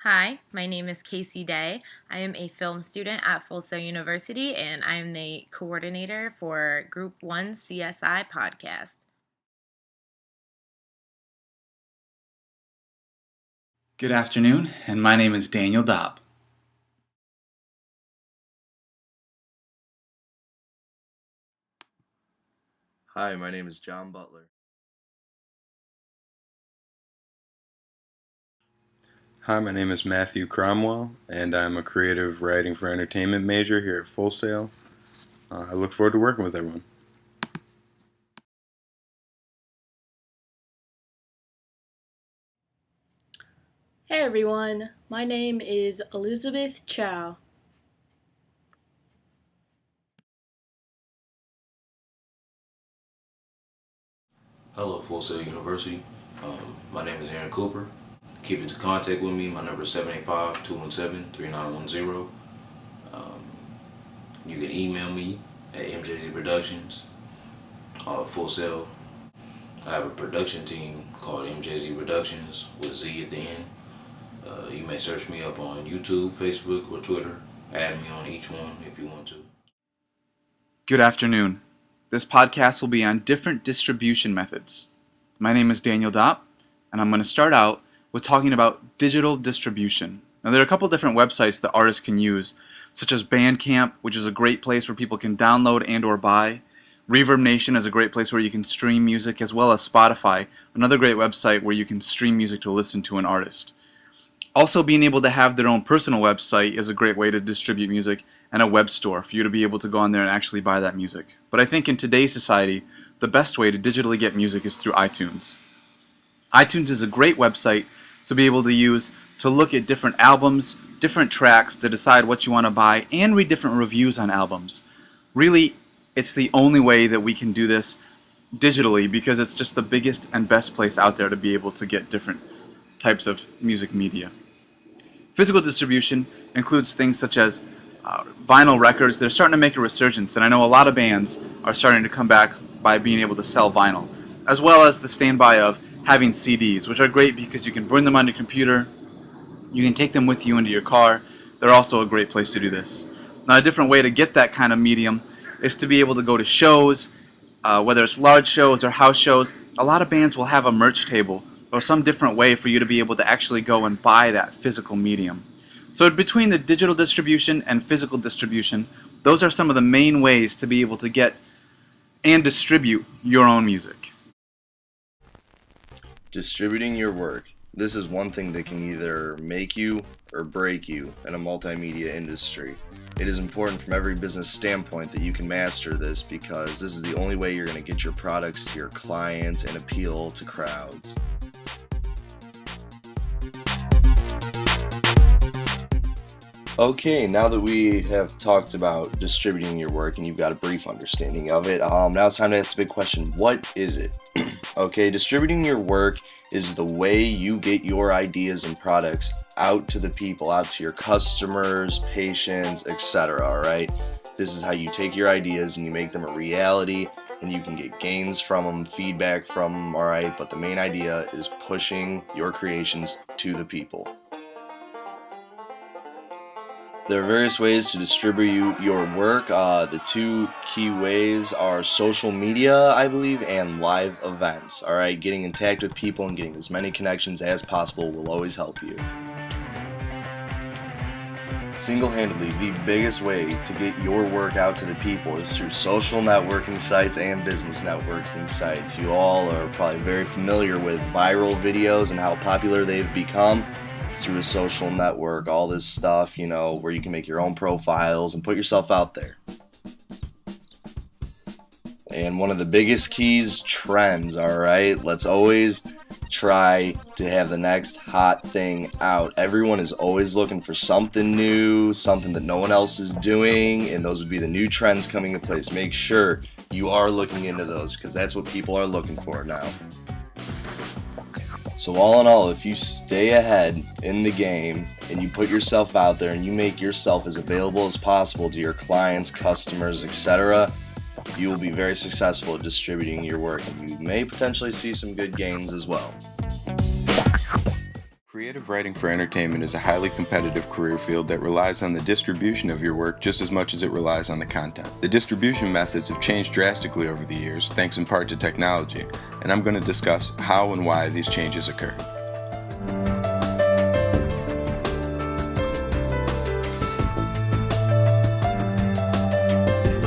Hi, my name is Casey Day. I am a film student at Full Sail University and I am the coordinator for Group1 CSI podcast. Good afternoon, and my name is Daniel Dobb. Hi, my name is John Butler. Hi, my name is Matthew Cromwell, and I'm a creative writing for entertainment major here at Full Sail. I look forward to working with everyone. Hey everyone, my name is Elizabeth Chow. Hello, Full Sail University. My name is Aaron Cooper. Keep in contact with me. My number is 785-217-3910. You can email me at MJZ Productions. Full Sail. I have a production team called MJZ Productions with Z at the end. You may search me up on YouTube, Facebook, or Twitter. Add me on each one if you want to. Good afternoon. This podcast will be on different distribution methods. My name is Daniel Dopp, and I'm going to start out with talking about digital distribution. Now, there are a couple different websites that artists can use, such as Bandcamp, which is a great place where people can download and or buy. Reverb Nation is a great place where you can stream music, as well as Spotify, another great website where you can stream music to listen to an artist. Also, being able to have their own personal website is a great way to distribute music, and a web store for you to be able to go on there and actually buy that music. But I think in today's society, the best way to digitally get music is through iTunes. iTunes is a great website to be able to use to look at different albums, different tracks, to decide what you want to buy, and read different reviews on albums. Really, it's the only way that we can do this digitally because it's just the biggest and best place out there to be able to get different types of music media. Physical distribution includes things such as vinyl records. They're starting to make a resurgence, and I know a lot of bands are starting to come back by being able to sell vinyl, as well as the standby of having CDs, which are great because you can burn them on your computer, you can take them with you into your car. They're also a great place to do this. Now, a different way to get that kind of medium is to be able to go to shows, whether it's large shows or house shows. A lot of bands will have a merch table or some different way for you to be able to actually go and buy that physical medium. So between the digital distribution and physical distribution, those are some of the main ways to be able to get and distribute your own music. Distributing your work. This is one thing that can either make you or break you in a multimedia industry. It is important from every business standpoint that you can master this because this is the only way you're going to get your products to your clients and appeal to crowds. Okay, now that we have talked about distributing your work and you've got a brief understanding of it, now it's time to ask the big question, what is it? Okay, distributing your work is the way you get your ideas and products out to the people, out to your customers, patients, etc., alright? This is how you take your ideas and you make them a reality, and you can get gains from them, feedback from them, alright? But the main idea is pushing your creations to the people. There are various ways to distribute your work. The two key ways are social media, I believe, and live events. Alright, getting in touch with people and getting as many connections as possible will always help you. Single-handedly, the biggest way to get your work out to the people is through social networking sites and business networking sites. You all are probably very familiar with viral videos and how popular they've become. Through a social network, all this stuff, where you can make your own profiles and put yourself out there. And one of the biggest keys, trends, alright? Let's always try to have the next hot thing out. Everyone is always looking for something new, something that no one else is doing, and those would be the new trends coming into place. Make sure you are looking into those because that's what people are looking for now. So all in all, if you stay ahead in the game and you put yourself out there and you make yourself as available as possible to your clients, customers, etc., you will be very successful at distributing your work and you may potentially see some good gains as well. Creative writing for entertainment is a highly competitive career field that relies on the distribution of your work just as much as it relies on the content. The distribution methods have changed drastically over the years, thanks in part to technology, and I'm going to discuss how and why these changes occurred.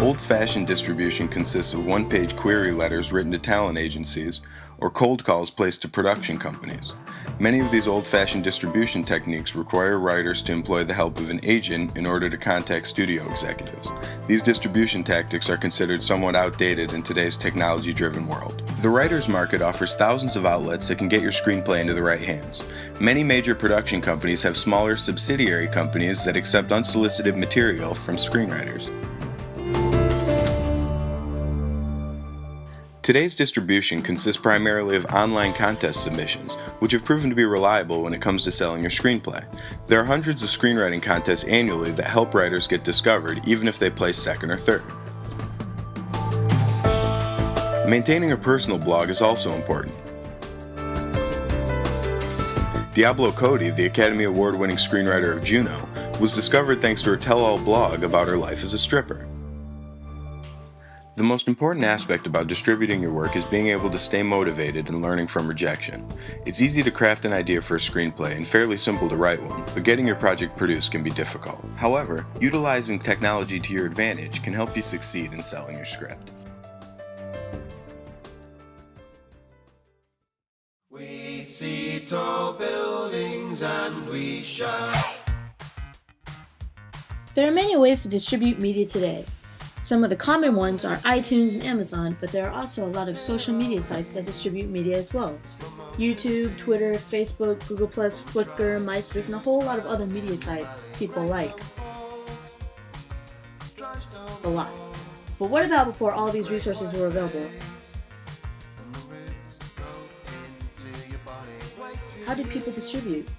Old-fashioned distribution consists of one-page query letters written to talent agencies or cold calls placed to production companies. Many of these old-fashioned distribution techniques require writers to employ the help of an agent in order to contact studio executives. These distribution tactics are considered somewhat outdated in today's technology-driven world. The writer's market offers thousands of outlets that can get your screenplay into the right hands. Many major production companies have smaller subsidiary companies that accept unsolicited material from screenwriters. Today's distribution consists primarily of online contest submissions, which have proven to be reliable when it comes to selling your screenplay. There are hundreds of screenwriting contests annually that help writers get discovered even if they place second or third. Maintaining a personal blog is also important. Diablo Cody, the Academy Award-winning screenwriter of Juno, was discovered thanks to her tell-all blog about her life as a stripper. The most important aspect about distributing your work is being able to stay motivated and learning from rejection. It's easy to craft an idea for a screenplay and fairly simple to write one, but getting your project produced can be difficult. However, utilizing technology to your advantage can help you succeed in selling your script. We see tall buildings and we shout. There are many ways to distribute media today. Some of the common ones are iTunes and Amazon, but there are also a lot of social media sites that distribute media as well. YouTube, Twitter, Facebook, Google+, Flickr, MySpace, and a whole lot of other media sites people like. A lot. But what about before all these resources were available? How did people distribute?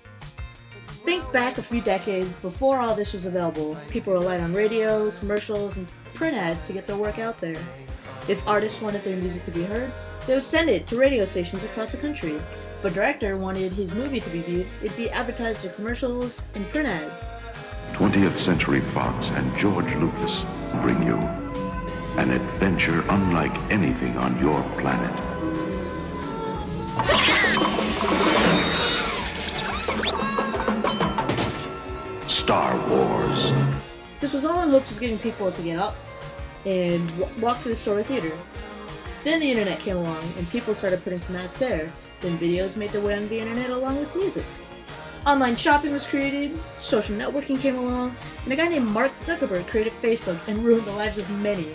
Think back a few decades before all this was available. People relied on radio, commercials, and print ads to get their work out there. If artists wanted their music to be heard, they would send it to radio stations across the country. If a director wanted his movie to be viewed, it'd be advertised in commercials and print ads. 20th Century Fox and George Lucas bring you an adventure unlike anything on your planet. Star Wars. This was all in hopes of getting people to get up and walk to the store or theater. Then the internet came along and people started putting some ads there. Then videos made their way on the internet along with music. Online shopping was created, social networking came along, and a guy named Mark Zuckerberg created Facebook and ruined the lives of many.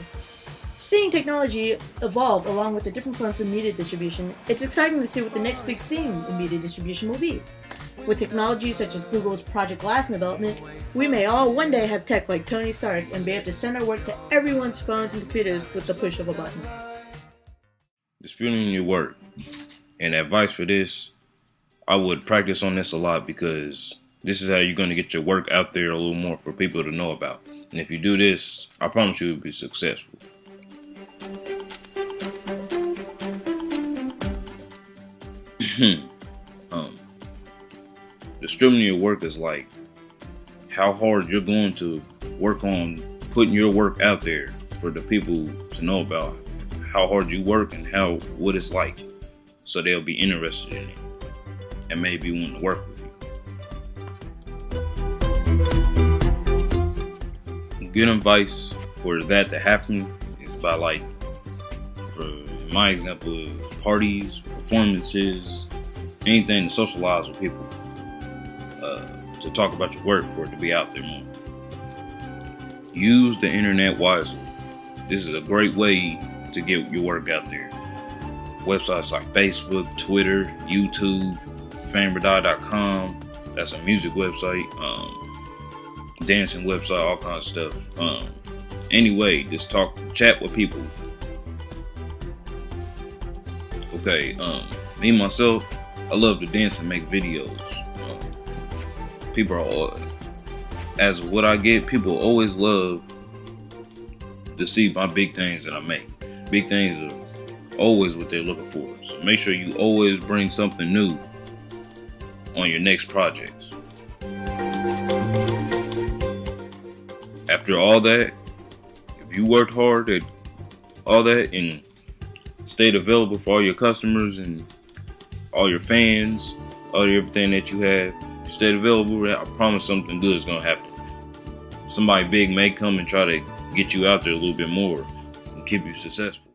Seeing technology evolve along with the different forms of media distribution, it's exciting to see what the next big thing in media distribution will be. With technology such as Google's Project Glass in development, we may all one day have tech like Tony Stark and be able to send our work to everyone's phones and computers with the push of a button. Distributing your work. And advice for this, I would practice on this a lot because this is how you're going to get your work out there a little more for people to know about. And if you do this, I promise you'll be successful. Distributing your work is like how hard you're going to work on putting your work out there for the people to know about how hard you work and what it's like, so they'll be interested in it and maybe want to work with you. Good advice for that to happen is by for my example, parties, performances, anything to socialize with people. To talk about your work for it to be out there more. Use the internet wisely. This is a great way to get your work out there. Websites like Facebook, Twitter, YouTube, fanbradai.com. That's a music website, dancing website, all kinds of stuff. Anyway, just chat with people. Okay, me myself, I love to dance and make videos. People are, as what I get, people always love to see my big things that I make. Big things are always what they're looking for. So make sure you always bring something new on your next projects. After all that, if you worked hard at all that and stayed available for all your customers and all your fans, all everything that you have, if you stayed available, I promise something good is going to happen. Somebody big may come and try to get you out there a little bit more and keep you successful.